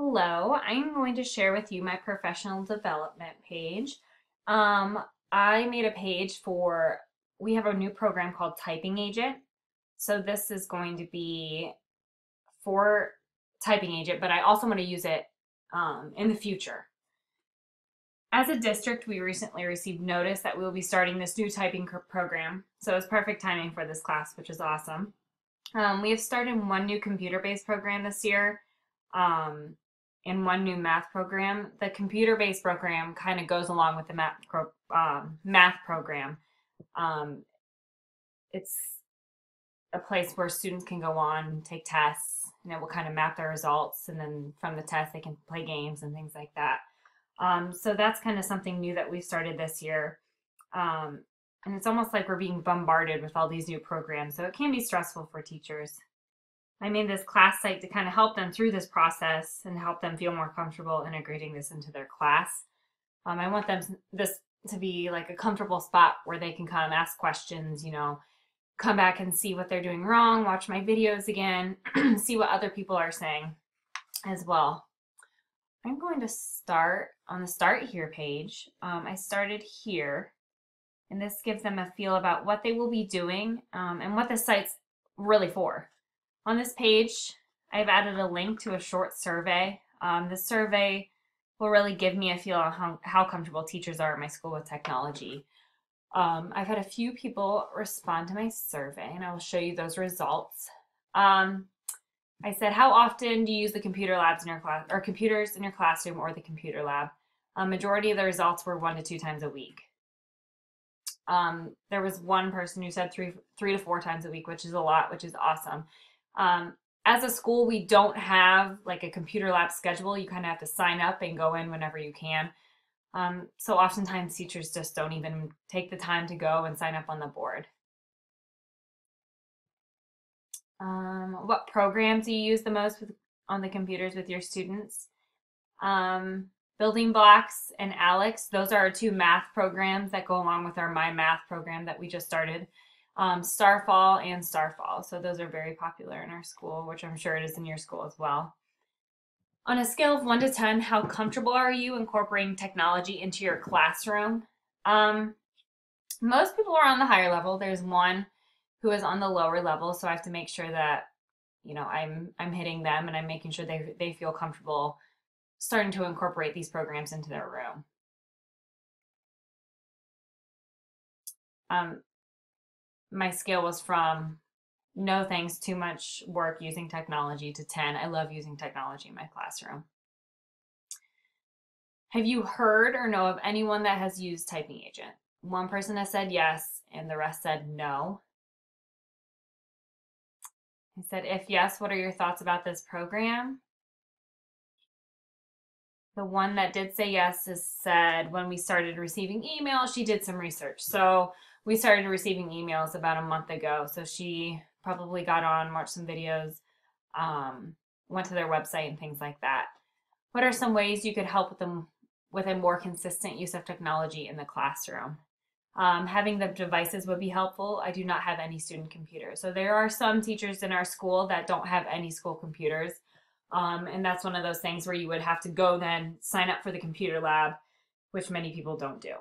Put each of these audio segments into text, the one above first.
Hello, I'm going to share with you my professional development page. Um, I made a page we have a new program called Typing Agent. So this is going to be for Typing Agent, but I also want to use it in the future. As a district, we recently received notice that we will be starting this new typing program. So it's perfect timing for this class, which is awesome. We have started one new computer-based program this year, um, and one new math program. The computer-based program kind of goes along with the math program. Um, it's a place where students can go on, take tests, and it will kind of map their results, and then from the test they can play games and things like that. So that's kind of something new that we've started this year. Um, and it's almost like we're being bombarded with all these new programs, so it can be stressful for teachers. I made this class site to kind of help them through this process and help them feel more comfortable integrating this into their class. I want this to be like a comfortable spot where they can come ask questions, come back and see what they're doing wrong, watch my videos again, see what other people are saying as well. I'm going to start on the Start Here page. I started here, and this gives them a feel about what they will be doing and what the site's really for. On this page, I've added a link to a short survey. This survey will really give me a feel on how comfortable teachers are at my school with technology. I've had a few people respond to my survey, and I will show you those results. I said, how often do you use the computer labs in your class, or computers in your classroom, or the computer lab? A majority of the results were 1 to 2 times a week. There was one person who said three to 4 times a week, which is a lot, which is awesome. As a school, we don't have like a computer lab schedule. You kind of have to sign up and go in whenever you can. So oftentimes teachers just don't even take the time to go and sign up on the board. What programs do you use the most on the computers with your students? Building Blocks and Alex, those are our two math programs that go along with our My Math program that we just started. Starfall and Starfall. So those are very popular in our school, which I'm sure it is in your school as well. On a scale of 1 to 10, how comfortable are you incorporating technology into your classroom? Most people are on the higher level. There's one who is on the lower level, so I have to make sure that I'm hitting them and I'm making sure they feel comfortable starting to incorporate these programs into their room. My scale was from no thanks, too much work using technology, to 10, I love using technology in my classroom. Have you heard or know of anyone that has used Typing Agent? One person has said yes, and the rest said no. I said, if yes, what are your thoughts about this program? The one that did say yes is said when we started receiving emails, she did some research. So we started receiving emails about a month ago. So she probably got on, watched some videos, went to their website and things like that. What are some ways you could help them with a more consistent use of technology in the classroom? Having the devices would be helpful. I do not have any student computers. So there are some teachers in our school that don't have any school computers. And that's one of those things where you would have to go then sign up for the computer lab, which many people don't do.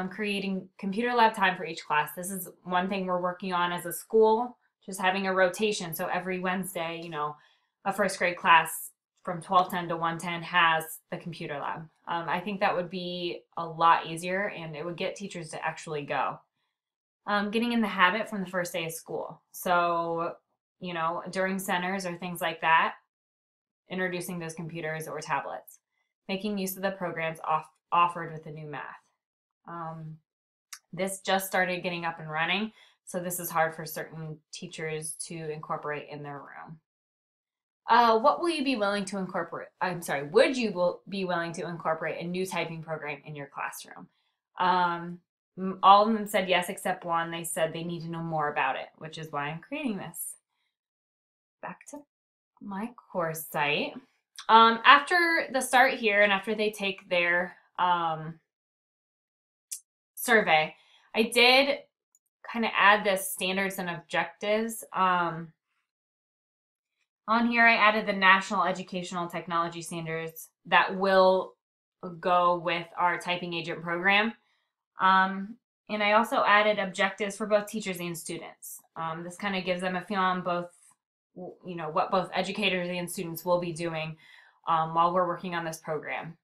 Creating computer lab time for each class. This is one thing we're working on as a school, just having a rotation. So every Wednesday, a first grade class from 12:10 to 1:10 has the computer lab. I think that would be a lot easier and it would get teachers to actually go. Getting in the habit from the first day of school. So, during centers or things like that, introducing those computers or tablets, making use of the programs offered with the new math. This just started getting up and running, so this is hard for certain teachers to incorporate in their room. What will you be willing to incorporate? I'm sorry, would you be willing to incorporate a new typing program in your classroom? All of them said yes except one. They said they need to know more about it, which is why I'm creating this. Back to my course site. After the Start Here and after they take their survey, I did kind of add this standards and objectives. On here, I added the National Educational Technology Standards that will go with our typing agent program. And I also added objectives for both teachers and students. This kind of gives them a feel on both, what both educators and students will be doing while we're working on this program.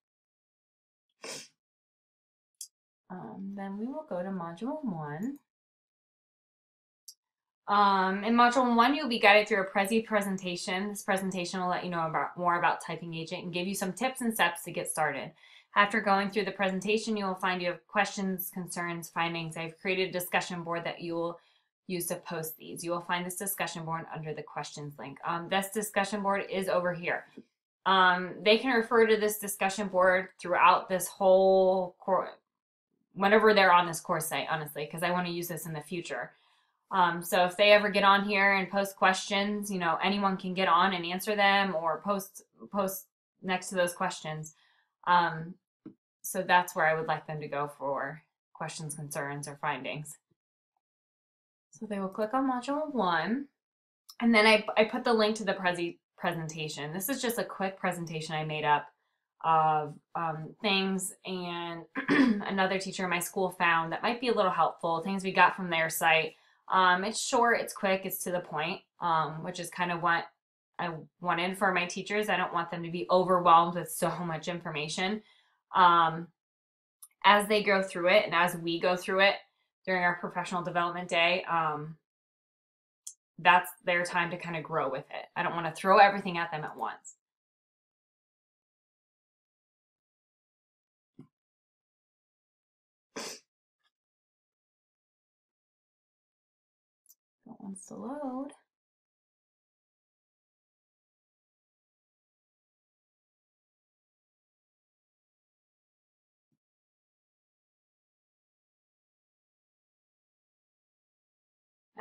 Then we will go to Module 1. In Module 1, you'll be guided through a Prezi presentation. This presentation will let you know more about Typing Agent and give you some tips and steps to get started. After going through the presentation, you will find you have questions, concerns, findings. I've created a discussion board that you will use to post these. You will find this discussion board under the questions link. This discussion board is over here. They can refer to this discussion board throughout this whole course, whenever they're on this course site, honestly, because I want to use this in the future. So if they ever get on here and post questions, anyone can get on and answer them or post next to those questions. So that's where I would like them to go for questions, concerns, or findings. So they will click on Module 1, and then I put the link to the presentation. This is just a quick presentation I made up of things and another teacher in my school found that might be a little helpful, things we got from their site. It's short, it's quick, it's to the point, which is kind of what I wanted for my teachers. I don't want them to be overwhelmed with so much information. As they go through it and as we go through it during our professional development day, that's their time to kind of grow with it. I don't want to throw everything at them at once. That wants to load.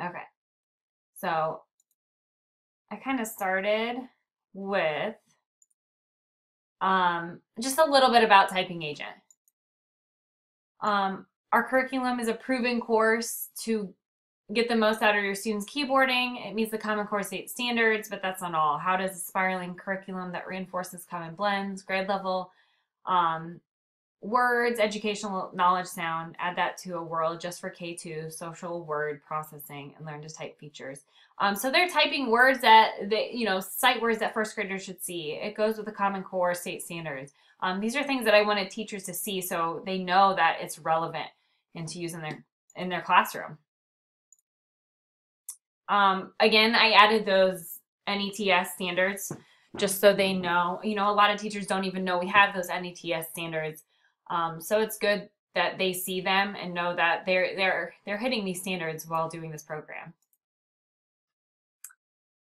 Okay, so I kind of started with just a little bit about Typing Agent. Our curriculum is a proven course to get the most out of your students' keyboarding. It meets the Common Core state standards, but that's not all. How does a spiraling curriculum that reinforces common blends, grade level, words, educational knowledge sound, add that to a world just for K2, social word processing, and learn to type features. So they're typing words that, sight words that first graders should see. It goes with the Common Core state standards. These are things that I wanted teachers to see so they know that it's relevant and to use in their classroom. Again, I added those NETS standards just so they know. A lot of teachers don't even know we have those NETS standards. So it's good that they see them and know that they're hitting these standards while doing this program.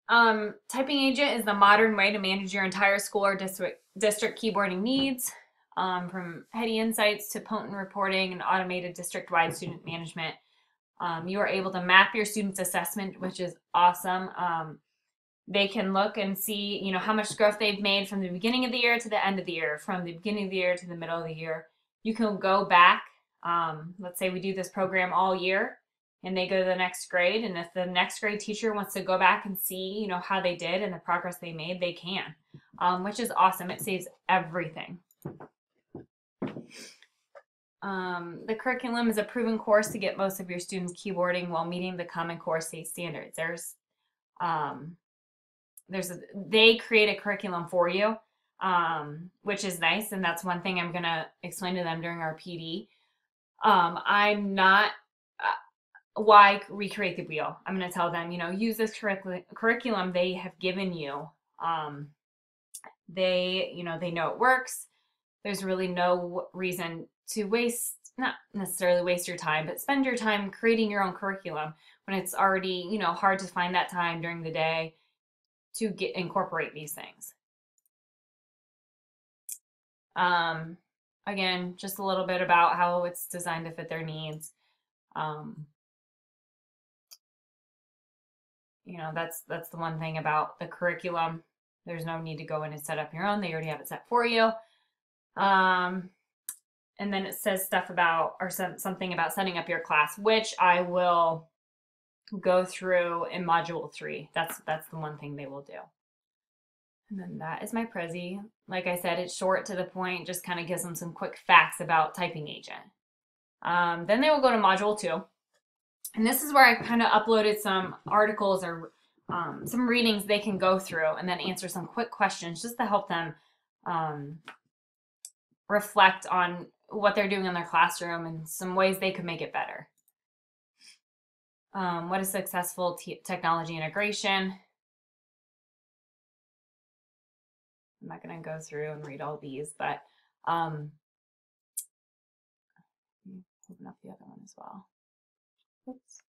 Typing Agent is the modern way to manage your entire school or district keyboarding needs, from heady insights to potent reporting and automated district-wide student management. You are able to map your students' assessment, which is awesome. They can look and see, how much growth they've made from the beginning of the year to the end of the year, from the beginning of the year to the middle of the year. You can go back. Let's say we do this program all year and they go to the next grade. And if the next grade teacher wants to go back and see, how they did and the progress they made, they can, which is awesome. It saves everything. The curriculum is a proven course to get most of your students keyboarding while meeting the Common Core state standards. They create a curriculum for you, which is nice, and that's one thing I'm gonna explain to them during our PD. I'm not why recreate the wheel. I'm gonna tell them, use this curriculum they have given you. They know it works. There's really no reason to not necessarily waste your time, but spend your time creating your own curriculum when it's already, hard to find that time during the day to incorporate these things. Again, just a little bit about how it's designed to fit their needs. That's the one thing about the curriculum. There's no need to go in and set up your own. They already have it set for you. And then it says stuff about, or something about setting up your class, which I will go through in Module 3. That's the one thing they will do. And then that is my Prezi. Like I said, it's short to the point, just kind of gives them some quick facts about Typing Agent. Then they will go to Module 2. And this is where I kind of uploaded some articles or some readings they can go through and then answer some quick questions just to help them reflect on what they're doing in their classroom and some ways they could make it better. What is successful technology integration? I'm not going to go through and read all these, but open up the other one as well. Oops.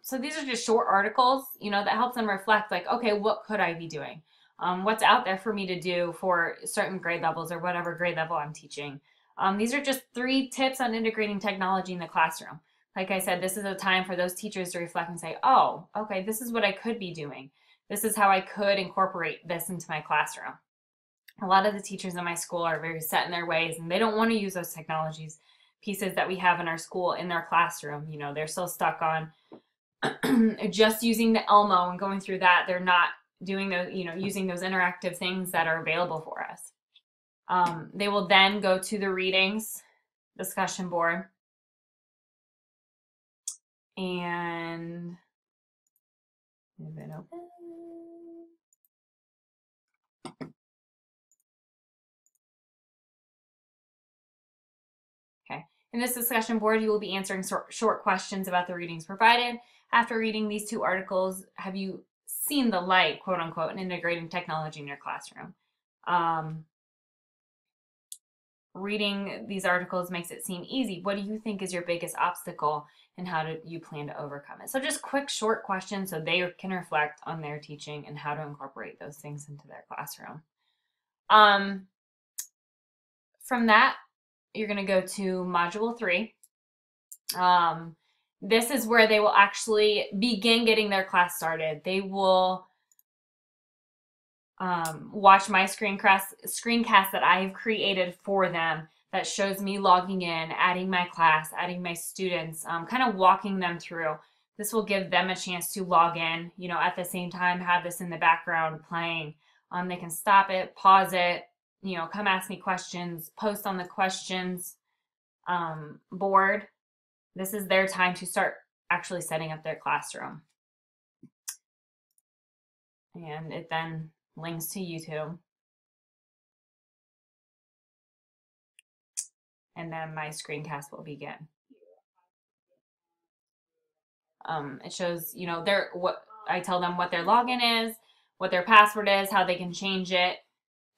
So these are just short articles, that helps them reflect like, okay, what could I be doing? What's out there for me to do for certain grade levels or whatever grade level I'm teaching. These are just 3 tips on integrating technology in the classroom. Like I said, this is a time for those teachers to reflect and say, oh, okay, this is what I could be doing. This is how I could incorporate this into my classroom. A lot of the teachers in my school are very set in their ways and they don't want to use those technologies pieces that we have in our school in their classroom. They're so stuck on just using the Elmo and going through that. They're not doing those, using those interactive things that are available for us. They will then go to the readings discussion board and move it open. Okay. In this discussion board, you will be answering short questions about the readings provided. After reading these 2 articles, have you seen the light, quote unquote, in integrating technology in your classroom? Reading these articles makes it seem easy. What do you think is your biggest obstacle and how do you plan to overcome it? So just quick, short questions so they can reflect on their teaching and how to incorporate those things into their classroom. From that, you're going to go to Module 3. This is where they will actually begin getting their class started. They will watch my screencast that I've created for them that shows me logging in, adding my class, adding my students, kind of walking them through. This will give them a chance to log in, at the same time, have this in the background playing. They can stop it, pause it, come ask me questions, post on the questions board. This is their time to start actually setting up their classroom. And it then links to YouTube. And then my screencast will begin. It shows, what I tell them what their login is, what their password is, how they can change it,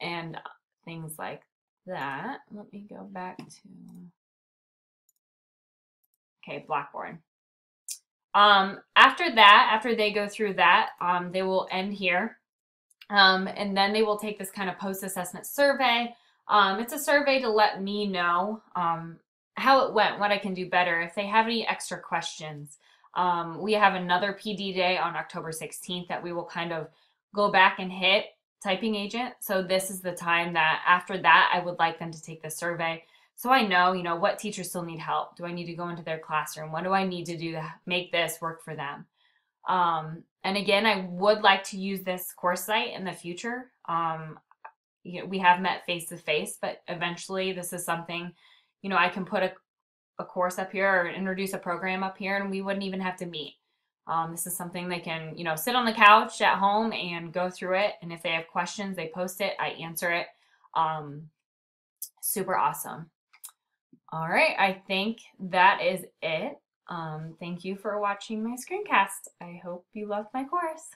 and things like that. Let me go back to, okay, Blackboard. After they go through that, they will end here. And then they will take this kind of post-assessment survey. It's a survey to let me know how it went, what I can do better, if they have any extra questions. We have another PD day on October 16th that we will kind of go back and hit Typing Agent. So this is the time that after that, I would like them to take the survey. So I know, what teachers still need help. Do I need to go into their classroom? What do I need to do to make this work for them? And again, I would like to use this course site in the future. We have met face-to-face, but eventually this is something, I can put a course up here or introduce a program up here and we wouldn't even have to meet. This is something they can, sit on the couch at home and go through it. And if they have questions, they post it, I answer it. Super awesome. All right, I think that is it. Thank you for watching my screencast. I hope you loved my course.